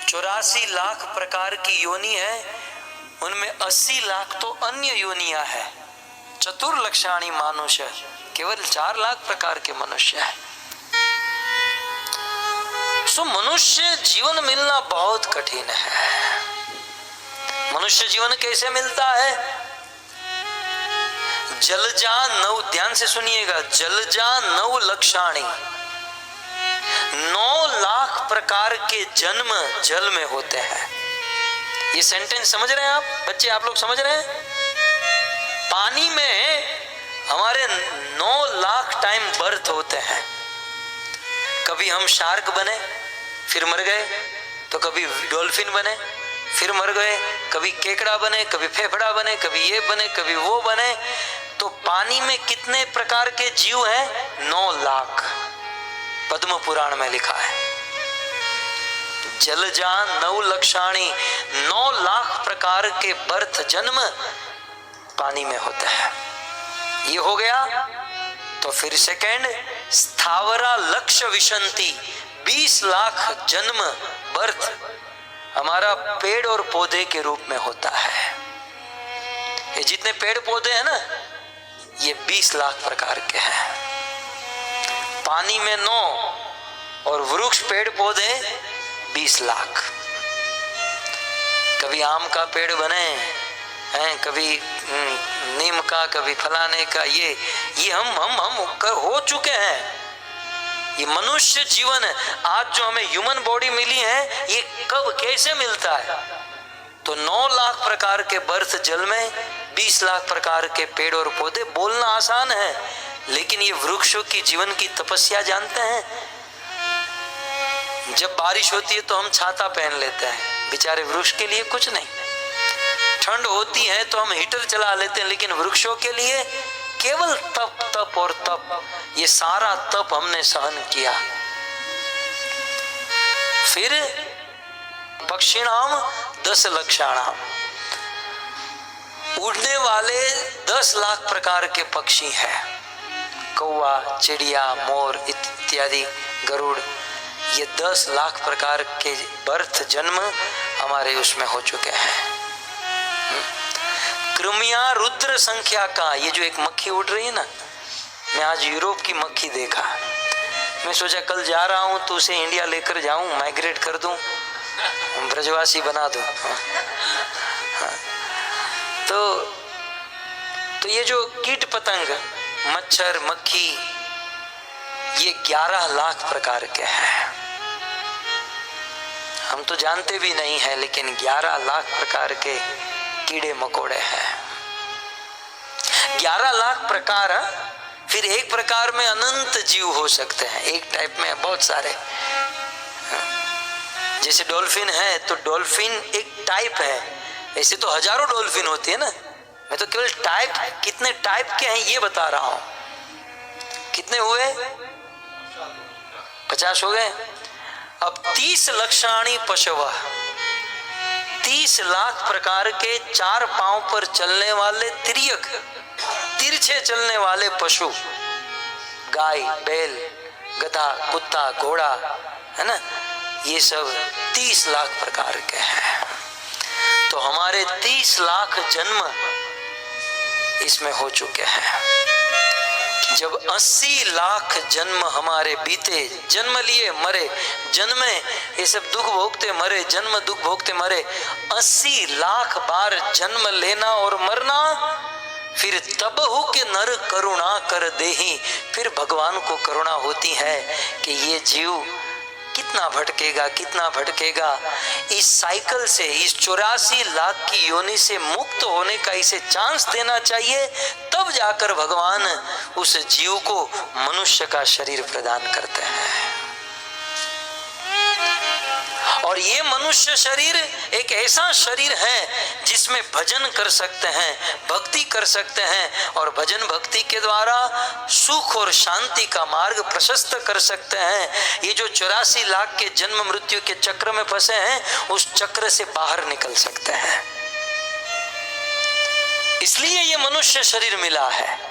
84 लाख प्रकार की योनि है, उनमें 80 लाख तो अन्य योनियां है। चतुर्लक्षाणी मानुष्य, केवल 4 लाख प्रकार के मनुष्य है। सो मनुष्य जीवन मिलना बहुत कठिन है। मनुष्य जीवन कैसे मिलता है? जलजा 9, ध्यान से सुनिएगा, जलजा 9 लक्षाणी, 9 लाख प्रकार के जन्म जल में होते हैं। ये सेंटेंस समझ रहे हैं आप बच्चे? आप लोग समझ रहे हैं? पानी में हमारे 9 लाख टाइम बर्थ होते हैं। कभी हम शार्क बने फिर मर गए, तो कभी डॉल्फिन बने फिर मर गए, कभी केकड़ा बने, कभी फेफड़ा बने, कभी ये बने, कभी वो बने। तो पानी में कितने प्रकार के जीव हैं? 9 लाख। पद्म पुराण में लिखा है, जलजान 9 लक्षाणी, 9 लाख प्रकार के बर्थ जन्म पानी में होते हैं। ये हो गया। तो फिर सेकंड, स्थावरा लक्ष विशंति, 20 लाख जन्म बर्थ हमारा पेड़ और पौधे के रूप में होता है। ये जितने पेड़ पौधे हैं ना, ये 20 लाख प्रकार के हैं। पानी में 9 और वृक्ष पेड़ पौधे 20 लाख। कभी आम का पेड़ बने हैं, कभी नीम का, कभी फलाने का। ये हम हो चुके हैं। ये मनुष्य जीवन आज जो हमें ह्यूमन बॉडी मिली है, ये कब कैसे मिलता है? तो 9 लाख प्रकार के बर्थ जल में 20 लाख प्रकार के पेड़ और पौधे। बोलना आसान है, लेकिन ये वृक्षों की जीवन की तपस्या जानते हैं? जब बारिश होती है तो हम छाता पहन लेते हैं, बेचारे वृक्ष के लिए कुछ नहीं। ठंड होती है तो हम हीटर चला लेते हैं, लेकिन वृक्षों के लिए केवल तप तप और तप। ये सारा तप हमने सहन किया। फिर पक्षिणाम 10 लक्षाणाम, उड़ने वाले 10 लाख प्रकार के पक्षी हैं। कौवा, चिड़िया, मोर इत्यादि, गरुड़, ये 10 लाख प्रकार के बर्थ जन्म हमारे उसमें हो चुके हैं। कृमिया रुद्र संख्या का, ये जो एक मक्खी उड़ रही है ना, मैं आज यूरोप की मक्खी देखा। मैं सोचा कल जा रहा हूं तो उसे इंडिया लेकर जाऊं, माइग्रेट कर दूं, ब्रजवासी बना दूं। तो ये जो कीट पतंग, मच्छर, मक्खी, ये 11 लाख प्रकार के हैं। हम तो जानते भी नहीं है, लेकिन 11 लाख प्रकार के कीड़े मकोड़े हैं। 11 लाख प्रकार। फिर एक प्रकार में अनंत जीव हो सकते हैं, एक टाइप में बहुत सारे। जैसे डॉल्फिन है तो डॉल्फिन एक टाइप है, ऐसे तो हजारों डॉल्फिन होती है ना। मैं तो केवल टाइप, कितने टाइप के हैं ये बता रहा हूं। कितने हुए? 50 हो गए। अब 30 लक्षाणी पशव, 30 लाख प्रकार के 4 पांव पर चलने वाले तिर्यक, तिरछे चलने वाले पशु, गाय, बैल, गधा, कुत्ता, घोड़ा, है ना, ये सब 30 लाख प्रकार के हैं। तो हमारे 30 लाख जन्म इसमें हो चुके हैं। जब 80 लाख जन्म हमारे बीते, जन्म लिए मरे, जन्मे, ये सब दुख भोगते मरे, जन्म दुख भोगते मरे, 80 लाख बार जन्म लेना और मरना, फिर तबहु के नर करुणा कर देही। फिर भगवान को करुणा होती है कि ये जीव कितना भटकेगा, कितना भटकेगा। इस साइकिल से, इस 84 लाख की योनि से मुक्त होने का इसे चांस देना चाहिए, तब जाकर भगवान उस जीव को मनुष्य का शरीर प्रदान करते हैं। और ये मनुष्य शरीर एक ऐसा शरीर है जिसमें भजन कर सकते हैं, भक्ति कर सकते हैं, और भजन भक्ति के द्वारा सुख और शांति का मार्ग प्रशस्त कर सकते हैं। ये जो 84 लाख के जन्म मृत्यु के चक्र में फंसे हैं, उस चक्र से बाहर निकल सकते हैं। इसलिए ये मनुष्य शरीर मिला है।